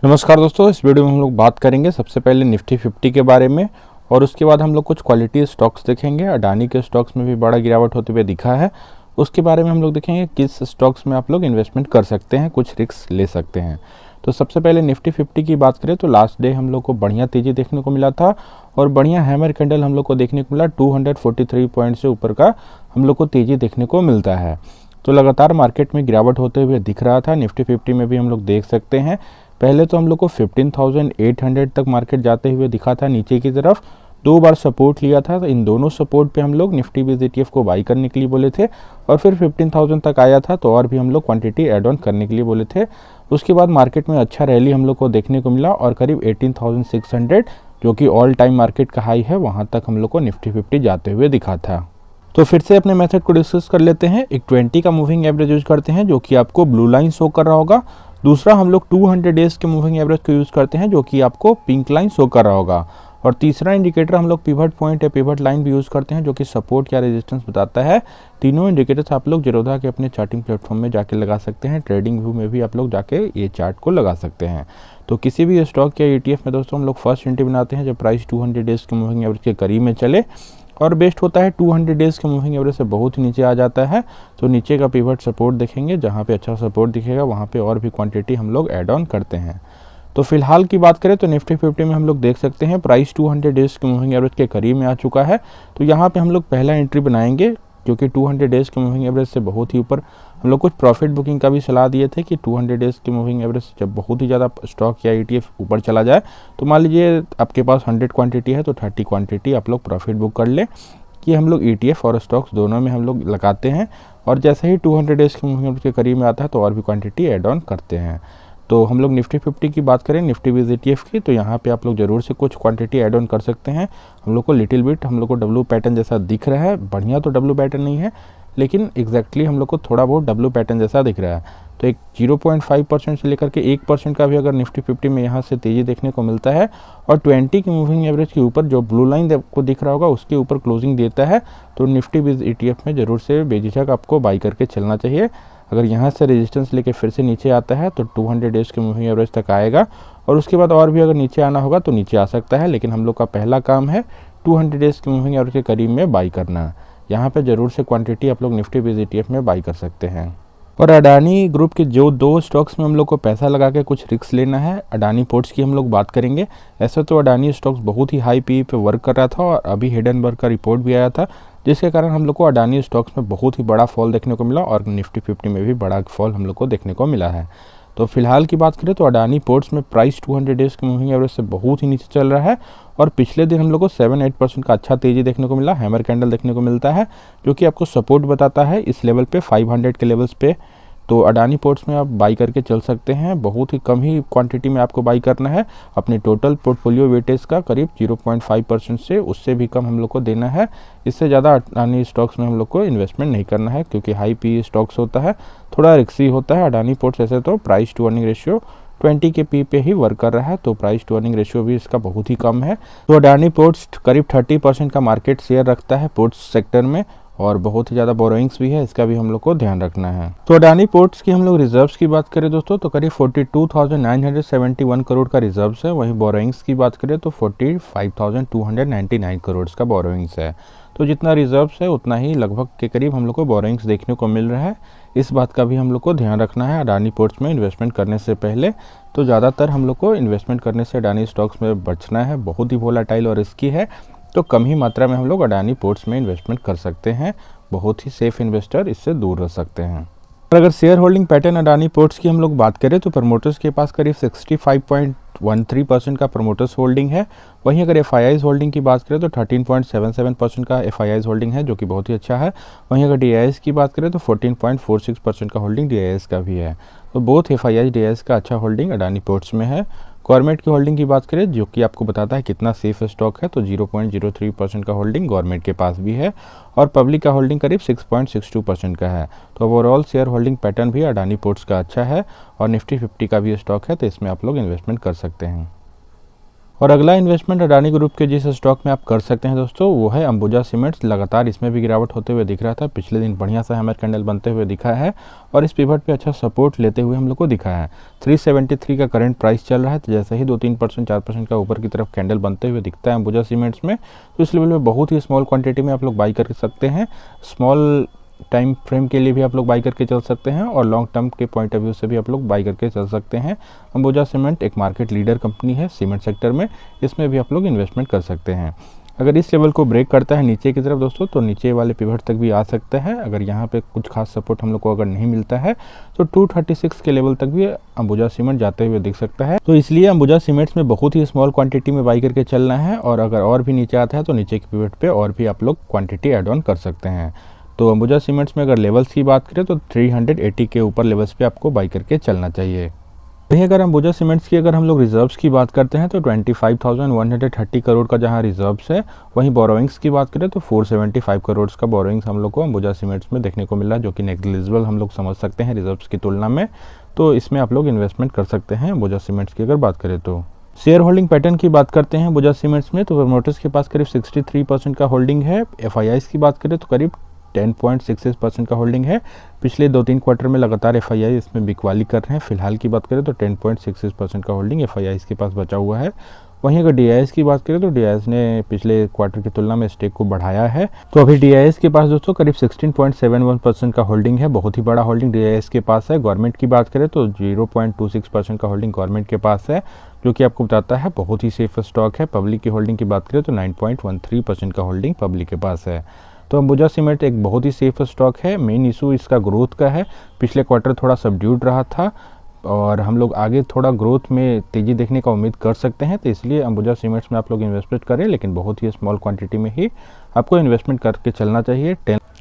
नमस्कार दोस्तों, इस वीडियो में हम लोग बात करेंगे सबसे पहले निफ्टी 50 के बारे में और उसके बाद हम लोग कुछ क्वालिटी स्टॉक्स देखेंगे। अडानी के स्टॉक्स में भी बड़ा गिरावट होते हुए दिखा है, उसके बारे में हम लोग देखेंगे किस स्टॉक्स में आप लोग इन्वेस्टमेंट कर सकते हैं, कुछ रिस्क ले सकते हैं। तो सबसे पहले निफ्टी 50 की बात करें तो लास्ट डे हम लोग को बढ़िया तेज़ी देखने को मिला था और बढ़िया हैमर कैंडल हम लोग को देखने को मिला। 243 पॉइंट से ऊपर का हम लोग को तेज़ी देखने को मिलता है। तो लगातार मार्केट में गिरावट होते हुए दिख रहा था। निफ्टी 50 में भी हम लोग देख सकते हैं, पहले तो हम लोग को 15,800 तक मार्केट जाते हुए दिखा था नीचे की तरफ। दो बार सपोर्ट लिया था, तो इन दोनों सपोर्ट पे हम लोग निफ्टी बीज ETF को बाई करने के लिए बोले थे और फिर 15,000 तक आया था तो और भी हम लोग क्वांटिटी ऐड ऑन करने के लिए बोले थे। उसके बाद मार्केट में अच्छा रैली हम लोग को देखने को मिला और करीब 18,600 जो कि ऑल टाइम मार्केट का हाई है, वहाँ तक हम लोग को निफ्टी 50 जाते हुए दिखा था। तो फिर से अपने मेथड को डिस्कस कर लेते हैं। एक 20 का मूविंग एवरेज यूज करते हैं जो कि आपको ब्लू लाइन शो कर रहा होगा। दूसरा हम लोग 200 डेज के मूविंग एवरेज को यूज़ करते हैं जो कि आपको पिंक लाइन शो कर रहा होगा। और तीसरा इंडिकेटर हम लोग पिवट पॉइंट या पिवट लाइन भी यूज़ करते हैं जो कि सपोर्ट या रेजिस्टेंस बताता है। तीनों इंडिकेटर्स आप लोग जीरोधा के अपने चार्टिंग प्लेटफॉर्म में जाके लगा सकते हैं। ट्रेडिंग व्यू में भी आप लोग जाके ये चार्ट को लगा सकते हैं। तो किसी भी स्टॉक या ETF में दोस्तों हम लोग फर्स्ट एंट्री बनाते हैं जब प्राइस 200 डेज के मूविंग एवरेज के करीब में चले, और बेस्ट होता है 200 डेज़ के मूविंग एवरेज से बहुत ही नीचे आ जाता है तो नीचे का पिवट सपोर्ट देखेंगे, जहाँ पे अच्छा सपोर्ट दिखेगा वहाँ पे और भी क्वांटिटी हम लोग ऐड ऑन करते हैं। तो फिलहाल की बात करें तो निफ्टी 50 में हम लोग देख सकते हैं प्राइस 200 डेज़ के मूविंग एवरेज के करीब में आ चुका है। तो यहाँ पे हम लोग पहला एंट्री बनाएंगे क्योंकि 200 डेज़ के मूविंग एवरेज से बहुत ही ऊपर हम लोग कुछ प्रॉफिट बुकिंग का भी सलाह दिए थे कि 200 डेज़ के मूविंग एवरेज से जब बहुत ही ज़्यादा स्टॉक या ETF ऊपर चला जाए तो मान लीजिए आपके पास 100 क्वांटिटी है तो 30 क्वांटिटी आप लोग प्रॉफिट बुक कर लें। कि हम लोग ETF और स्टॉक्स दोनों में हम लोग लगाते हैं और जैसे ही 200 डेज़ के मूविंग एवरेज के करीब में आता है तो और भी क्वांटिटी ऐड ऑन करते हैं। तो हम लोग निफ्टी 50 की बात करें, निफ्टी बीज ETF की, तो यहाँ पे आप लोग ज़रूर से कुछ क्वांटिटी ऐड ऑन कर सकते हैं। हम लोग को लिटिल बिट हम लोग को W पैटर्न जैसा दिख रहा है, बढ़िया तो W पैटर्न नहीं है लेकिन एग्जैक्टली हम लोग को थोड़ा बहुत W पैटर्न जैसा दिख रहा है। तो एक 0.5% से लेकर के 1% का भी अगर निफ्टी 50 में यहाँ से तेज़ी देखने को मिलता है और 20 की मूविंग एवरेज के ऊपर जो ब्लू लाइन को दिख रहा होगा उसके ऊपर क्लोजिंग देता है तो निफ्टी बीज ETF में ज़रूर से बेझिझक आपको बाई करके चलना चाहिए। अगर यहाँ से रेजिस्टेंस लेके फिर से नीचे आता है तो 200 डेज़ के मूविंग एवरेज तक आएगा और उसके बाद और भी अगर नीचे आना होगा तो नीचे आ सकता है, लेकिन हम लोग का पहला काम है 200 डेज़ के मूविंग एवरेज के करीब में बाई करना। यहाँ पे ज़रूर से क्वांटिटी आप लोग निफ्टी बीज ETF में बाई कर सकते हैं। और अडानी ग्रुप के जो दो स्टॉक्स में हम लोग को पैसा लगा के कुछ रिस्क लेना है, अडानी पोर्ट्स की हम लोग बात करेंगे। ऐसे तो अडानी स्टॉक्स बहुत ही हाई PE पे वर्क कर रहा था और अभी हिडनबर्ग का रिपोर्ट भी आया था जिसके कारण हम लोग को अडानी स्टॉक्स में बहुत ही बड़ा फॉल देखने को मिला और निफ्टी 50 में भी बड़ा फॉल हम लोग को देखने को मिला है। तो फिलहाल की बात करें तो अडानी पोर्ट्स में प्राइस 200 डेज़ के मूविंग एवरेज से बहुत ही नीचे चल रहा है और पिछले दिन हम लोग को 7-8% का अच्छा तेज़ी देखने को मिला, हैमर कैंडल देखने को मिलता है जो कि आपको सपोर्ट बताता है इस लेवल पे 500 के लेवल्स पे। तो अडानी पोर्ट्स में आप बाई करके चल सकते हैं। बहुत ही कम ही क्वांटिटी में आपको बाई करना है, अपने टोटल पोर्टफोलियो वेटेज का करीब 0.5% से उससे भी कम हम लोग को देना है। इससे ज़्यादा अडानी स्टॉक्स में हम लोग को इन्वेस्टमेंट नहीं करना है क्योंकि हाई PE स्टॉक्स होता है, थोड़ा रिस्की होता है। अडानी पोर्ट्स ऐसे तो प्राइस टू अर्निंग रेशियो 20 के PE पे ही वर्क कर रहा है तो प्राइस टू अर्निंग रेशियो भी इसका बहुत ही कम है। तो अडानी पोर्ट्स करीब 30% का मार्केट शेयर रखता है पोर्ट्स सेक्टर में और बहुत ही ज़्यादा बोरोइंग्स भी है, इसका भी हम लोग को ध्यान रखना है। तो अडानी पोर्ट्स की हम लोग रिजर्व्स की बात करें दोस्तों तो करीब 42,971 करोड़ का रिजर्व्स है। वहीं बोरोइंग्स की बात करें तो 45,299 करोड़ का बोरोइंग्स है। तो जितना रिजर्व्स है उतना ही लगभग के करीब हम लोग को बोरोइंग्स देखने को मिल रहा है। इस बात का भी हम लोग को ध्यान रखना है अडानी पोर्ट्स में इन्वेस्टमेंट करने से पहले। तो ज़्यादातर हम लोग को इन्वेस्टमेंट करने से अडानी स्टॉक्स में बचना है, बहुत ही वोलेटाइल और रिस्की है। तो कम ही मात्रा में हम लोग अडानी पोर्ट्स में इन्वेस्टमेंट कर सकते हैं, बहुत ही सेफ इन्वेस्टर इससे दूर रह सकते हैं। और अगर share holding pattern Adani ports की हम लोग बात करें तो प्रमोटर्स के पास करीब 65.13% का प्रमोटर्स होल्डिंग है। वहीं अगर FIIs होल्डिंग की बात करें तो 13.77% का FIIs होल्डिंग है जो कि बहुत ही अच्छा है। वहीं अगर DIIs की बात करें तो 14.46% का होल्डिंग DIIs का भी है। तो बोथ FIIs DIIs का अच्छा होल्डिंग अडानी पोर्ट्स में है। गवर्नमेंट की होल्डिंग की बात करें जो कि आपको बताता है कितना सेफ स्टॉक है, तो 0.03% का होल्डिंग गवर्नमेंट के पास भी है और पब्लिक का होल्डिंग करीब 6.62% का है। तो ओवरऑल शेयर होल्डिंग पैटर्न भी अडानी पोर्ट्स का अच्छा है और निफ्टी 50 का भी स्टॉक है तो इसमें आप लोग इन्वेस्टमेंट कर सकते हैं। और अगला इन्वेस्टमेंट अडानी ग्रुप के जिस स्टॉक में आप कर सकते हैं दोस्तों, वो है अंबुजा सीमेंट्स। लगातार इसमें भी गिरावट होते हुए दिख रहा था, पिछले दिन बढ़िया सा हैमर कैंडल बनते हुए दिखा है और इस पिवट पे अच्छा सपोर्ट लेते हुए हम लोग को दिखा है। 373 का करंट प्राइस चल रहा है, तो जैसे ही 2-3% 4% का ऊपर की तरफ कैंडल बनते हुए दिखता है अंबुजा सीमेंट्स में, तो इस लेवल में बहुत ही स्मॉल क्वांटिटी में आप लोग बाई कर सकते हैं। स्मॉल टाइम फ्रेम के लिए भी आप लोग बाई करके चल सकते हैं और लॉन्ग टर्म के पॉइंट ऑफ व्यू से भी आप लोग बाई करके चल सकते हैं। अंबुजा सीमेंट एक मार्केट लीडर कंपनी है सीमेंट सेक्टर में, इसमें भी आप लोग इन्वेस्टमेंट कर सकते हैं। अगर इस लेवल को ब्रेक करता है नीचे की तरफ दोस्तों, तो नीचे वाले पिवट तक भी आ सकता है। अगर यहाँ पे कुछ खास सपोर्ट हम लोग को अगर नहीं मिलता है तो 236 के लेवल तक भी अंबुजा सीमेंट जाते हुए दिख सकता है। तो इसलिए अंबुजा सीमेंट्स में बहुत ही स्मॉल क्वांटिटी में बाई करके चलना है और अगर और भी नीचे आता है तो नीचे के पिवट पे और भी आप लोग क्वांटिटी एड ऑन कर सकते हैं। तो अंबुजा सीमेंट्स में अगर लेवल्स की बात करें तो 380 के ऊपर लेवल्स पे आपको बाई करके चलना चाहिए। वहीं अगर अंबुजा सीमेंट्स की अगर हम लोग रिजर्व्स की बात करते हैं तो 25,130 करोड़ का जहां रिजर्व्स है, वहीं बोरोइंग्स की बात करें तो 475 करोड़ का बोरोइंग्स हम लोग को अंबुजा सीमेंट्स में देखने को मिला है, जो कि नेग्लिजिबल हम लोग समझ सकते हैं रिजर्व्स की तुलना में। तो इसमें आप लोग इन्वेस्टमेंट कर सकते हैं अंबुजा सीमेंट्स की अगर बात करें तो। शेयर होल्डिंग पैटर्न की बात करते हैं अंबुजा सीमेंट्स में, तो प्रमोटर्स के पास करीब 63% का होल्डिंग है। FIIs की बात करें तो करीब 10.66% का होल्डिंग है। पिछले 2-3 क्वार्टर में लगातार FII इसमें बिकवाली कर रहे हैं। फिलहाल की बात करें तो 10.66% का होल्डिंग FIIs के पास बचा हुआ है। वहीं अगर DIS की बात करें तो DIS ने पिछले क्वार्टर की तुलना में स्टेक को बढ़ाया है, तो अभी DIS के पास दोस्तों करीब 16.71% का होल्डिंग है। बहुत ही बड़ा होल्डिंग DIS के पास है। गवर्नमेंट की बात करें तो 0.26% का होल्डिंग गवर्नमेंट के पास है, जो कि आपको बताता है बहुत ही सेफ स्टॉक है। पब्लिक की होल्डिंग की बात करें तो 9.13% का होल्डिंग पब्लिक के पास है। तो अंबुजा सीमेंट एक बहुत ही सेफ स्टॉक है। मेन इशू इसका ग्रोथ का है। पिछले क्वार्टर थोड़ा सबड्यूड रहा था और हम लोग आगे थोड़ा ग्रोथ में तेज़ी देखने का उम्मीद कर सकते हैं, तो इसलिए अंबुजा सीमेंट्स में आप लोग इन्वेस्टमेंट करें, लेकिन बहुत ही स्मॉल क्वांटिटी में ही आपको इन्वेस्टमेंट करके चलना चाहिए।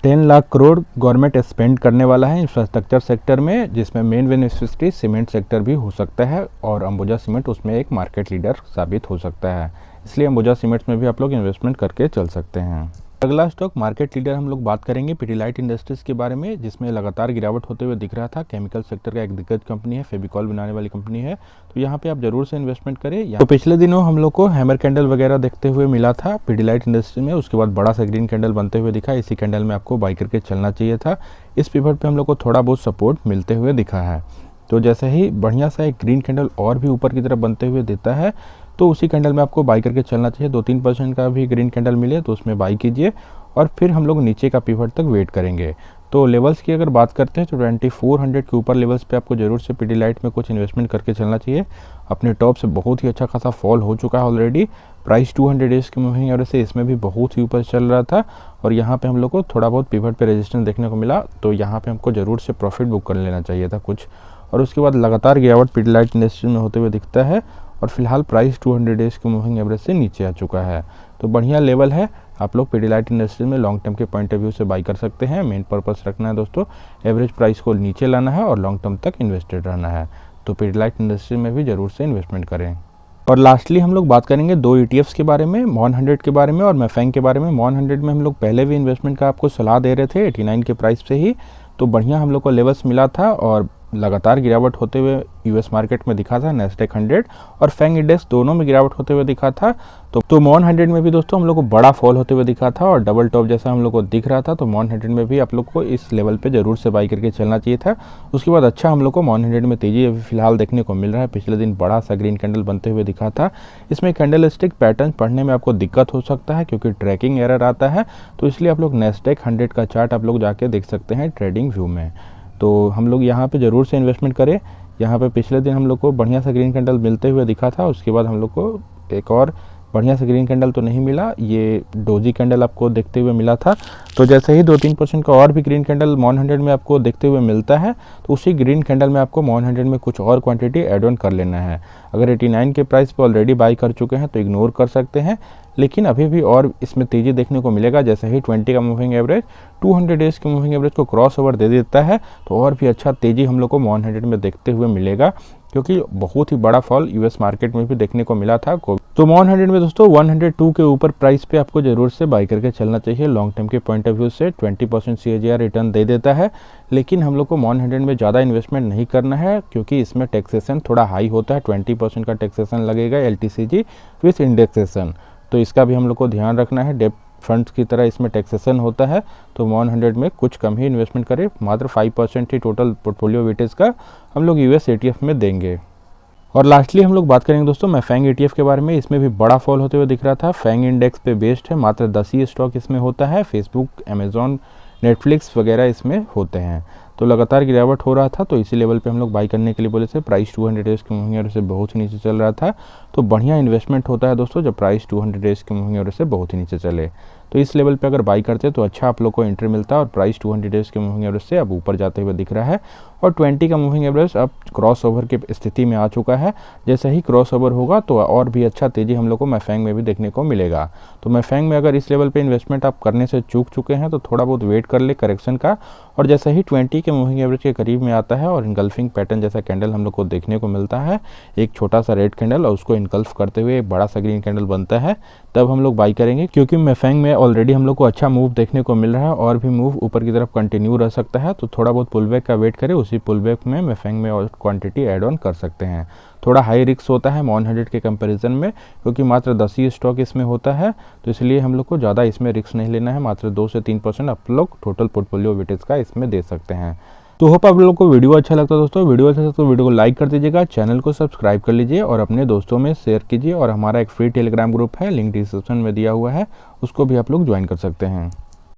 10 लाख करोड़ गवर्नमेंट स्पेंड करने वाला है इंफ्रास्ट्रक्चर सेक्टर में, जिसमें मेन बेनिफिशियरी सीमेंट सेक्टर भी हो सकता है और अंबुजा सीमेंट उसमें एक मार्केट लीडर साबित हो सकता है। इसलिए अंबुजा सीमेंट्स में भी आप लोग इन्वेस्टमेंट करके चल सकते हैं। अगला स्टॉक मार्केट लीडर हम लोग बात करेंगे पिडिलाइट इंडस्ट्रीज के बारे में, जिसमें लगातार गिरावट होते हुए दिख रहा था। केमिकल सेक्टर का एक दिग्गज कंपनी है, फेविकॉल बनाने वाली कंपनी है, तो यहाँ पे आप जरूर से इन्वेस्टमेंट करें। तो पिछले दिनों हम लोग को हैमर कैंडल वगैरह देखते हुए मिला था पिडिलाइट इंडस्ट्री में, उसके बाद बड़ा सा ग्रीन कैंडल बनते हुए दिखा। इसी कैंडल में आपको बाई करके चलना चाहिए था। इस पिवट पे हम लोग को थोड़ा बहुत सपोर्ट मिलते हुए दिखा है। तो जैसे ही बढ़िया सा एक ग्रीन कैंडल और भी ऊपर की तरफ बनते हुए देता है, तो उसी कैंडल में आपको बाई करके चलना चाहिए। 2-3% का भी ग्रीन कैंडल मिले तो उसमें बाई कीजिए और फिर हम लोग नीचे का पिवट तक वेट करेंगे। तो लेवल्स की अगर बात करते हैं तो 2400 के ऊपर लेवल्स पे आपको जरूर से पिडिलाइट में कुछ इन्वेस्टमेंट करके चलना चाहिए। अपने टॉप से बहुत ही अच्छा खासा फॉल हो चुका है ऑलरेडी। प्राइस 200 डेज की मूविंग एवरेज से इसमें भी बहुत ही ऊपर चल रहा था और यहाँ पे हम लोग को थोड़ा बहुत पिवट पे रेजिस्टेंस देखने को मिला, तो यहाँ पे हमको जरूर से प्रॉफिट बुक कर लेना चाहिए था कुछ। और उसके बाद लगातार गिरावट पिडिलाइट इंडस्ट्री में होते हुए दिखता है और फिलहाल प्राइस 200 डेज की मूविंग एवरेज से नीचे आ चुका है। तो बढ़िया लेवल है, आप लोग पिडिलाइट इंडस्ट्री में लॉन्ग टर्म के पॉइंट ऑफ व्यू से बाई कर सकते हैं। मेन पर्पस रखना है दोस्तों, एवरेज प्राइस को नीचे लाना है और लॉन्ग टर्म तक इन्वेस्टेड रहना है। तो पिडिलाइट इंडस्ट्री में भी जरूर से इन्वेस्टमेंट करें। और लास्टली हम लोग बात करेंगे 2 ETFs के बारे में, मॉन 100 के बारे में और मैफेंग के बारे में। मॉन 100 में हम लोग पहले भी इन्वेस्टमेंट का आपको सलाह दे रहे थे 89 के प्राइस से ही, तो बढ़िया हम लोग को लेवल्स मिला था और लगातार गिरावट होते हुए यूएस मार्केट में दिखा था। नेस्डेक 100 और फैंग इंडेक्स दोनों में गिरावट होते हुए दिखा था। तो मॉन 100 में भी दोस्तों हम लोग को बड़ा फॉल होते हुए दिखा था और डबल टॉप जैसा हम लोग को दिख रहा था। तो मॉन 100 में भी आप लोग को इस लेवल पे जरूर से बाई करके चलना चाहिए था। उसके बाद अच्छा हम लोग को मॉन 100 में तेजी अभी फिलहाल देखने को मिल रहा है। पिछले दिन बड़ा सा ग्रीन कैंडल बनते हुए दिखा था। इसमें कैंडल स्टिक पैटर्न पढ़ने में आपको दिक्कत हो सकता है क्योंकि ट्रैकिंग एरर आता है, तो इसलिए आप लोग नेस्डेक 100 का चार्ट आप लोग जाके देख सकते हैं ट्रेडिंग व्यू में। तो हम लोग यहाँ पे ज़रूर से इन्वेस्टमेंट करें। यहाँ पे पिछले दिन हम लोग को बढ़िया सा ग्रीन कैंडल मिलते हुए दिखा था, उसके बाद हम लोग को एक और बढ़िया सा ग्रीन कैंडल तो नहीं मिला, ये डोजी कैंडल आपको देखते हुए मिला था। तो जैसे ही 2-3% का और भी ग्रीन कैंडल मॉन 100 में आपको देखते हुए मिलता है, तो उसी ग्रीन कैंडल में आपको मॉन 100 में कुछ और क्वांटिटी एड ऑन कर लेना है। अगर 89 के प्राइस पे ऑलरेडी बाई कर चुके हैं तो इग्नोर कर सकते हैं, लेकिन अभी भी और इसमें तेज़ी देखने को मिलेगा। जैसे ही 20 का मूविंग एवरेज 200 डेज के मूविंग एवरेज को क्रॉस ओवर दे देता है, तो और भी अच्छा तेज़ी हम लोग को मॉन 100 में देखते हुए मिलेगा, क्योंकि बहुत ही बड़ा फॉल यूएस मार्केट में भी देखने को मिला था तो मॉन 100 में दोस्तों 102 के ऊपर प्राइस पे आपको ज़रूर से बाई करके चलना चाहिए। लॉन्ग टर्म के पॉइंट ऑफ व्यू से 20% CAGR रिटर्न दे देता है, लेकिन हम लोग को मॉन 100 में ज़्यादा इन्वेस्टमेंट नहीं करना है क्योंकि इसमें टैक्सेशन थोड़ा हाई होता है। 20% का टैक्सेशन लगेगा LTCG विथ इंडेक्सेशन, तो इसका भी हम लोग को ध्यान रखना है। डेब्ट फंड्स की तरह इसमें टैक्सेशन होता है, तो मॉन 100 में कुछ कम ही इन्वेस्टमेंट करें। मात्र 5% ही टोटल पोर्टफोलियो वेटेज का हम लोग US ETF में देंगे। और लास्टली हम लोग बात करेंगे दोस्तों मैफैंग ETF के बारे में। इसमें भी बड़ा फॉल होते हुए दिख रहा था। फैंग इंडेक्स पे बेस्ड है, मात्र 10 ही स्टॉक इसमें होता है। फेसबुक, अमेजॉन, नेटफ्लिक्स वगैरह इसमें होते हैं, तो लगातार गिरावट हो रहा था, तो इसी लेवल पे हम लोग बाई करने के लिए बोले थे। प्राइस 200 डेज के मूविंग एवरेज से बहुत ही नीचे चल रहा था, तो बढ़िया इन्वेस्टमेंट होता है दोस्तों जब प्राइस 200 डेज के मूविंग एवरेज से बहुत ही नीचे चले। तो इस लेवल पे अगर बाई करते तो अच्छा आप लोग को एंट्री मिलता है, और प्राइस 200 डेज के मूविंग एवरेज से अब ऊपर जाते हुए दिख रहा है, और 20 का मूविंग एवरेज अब क्रॉस ओवर की स्थिति में आ चुका है। जैसे ही क्रॉस ओवर होगा तो और भी अच्छा तेज़ी हम लोग को मैफैंग में भी देखने को मिलेगा। तो मैफैंग में अगर इस लेवल पे इन्वेस्टमेंट आप करने से चूक चुके हैं तो थोड़ा बहुत वेट कर ले करेक्शन का, और जैसे ही 20 के मूविंग एवरेज के करीब में आता है और इनगल्फिंग पैटर्न जैसा कैंडल हम लोग को देखने को मिलता है, एक छोटा सा रेड कैंडल और उसको इनगल्फ करते हुए एक बड़ा सा ग्रीन कैंडल बनता है, तब हम लोग बाई करेंगे। क्योंकि मैफैंग में ऑलरेडी हम लोग को अच्छा मूव देखने को मिल रहा है, और भी मूव ऊपर की तरफ कंटिन्यू रह सकता है, तो थोड़ा बहुत पुलबैक का वेट करें। उसी पुलबैक में मैफैंग में और क्वांटिटी ऐड ऑन कर सकते हैं। थोड़ा हाई रिस्क होता है मॉन 100 के कंपैरिजन में, क्योंकि मात्र 10 ही स्टॉक इसमें होता है, तो इसलिए हम लोग को ज़्यादा इसमें रिस्क नहीं लेना है। मात्र 2 से 3% आप लोग टोटल पोर्टफोलियो वेटेज का इसमें दे सकते हैं। तो होप आप लोगों को वीडियो अच्छा लगता है दोस्तों। वीडियो अच्छा लगता है तो वीडियो को लाइक कर दीजिएगा, चैनल को सब्सक्राइब कर लीजिए और अपने दोस्तों में शेयर कीजिए। और हमारा एक फ्री टेलीग्राम ग्रुप है, लिंक डिस्क्रिप्शन में दिया हुआ है, उसको भी आप लोग ज्वाइन कर सकते हैं।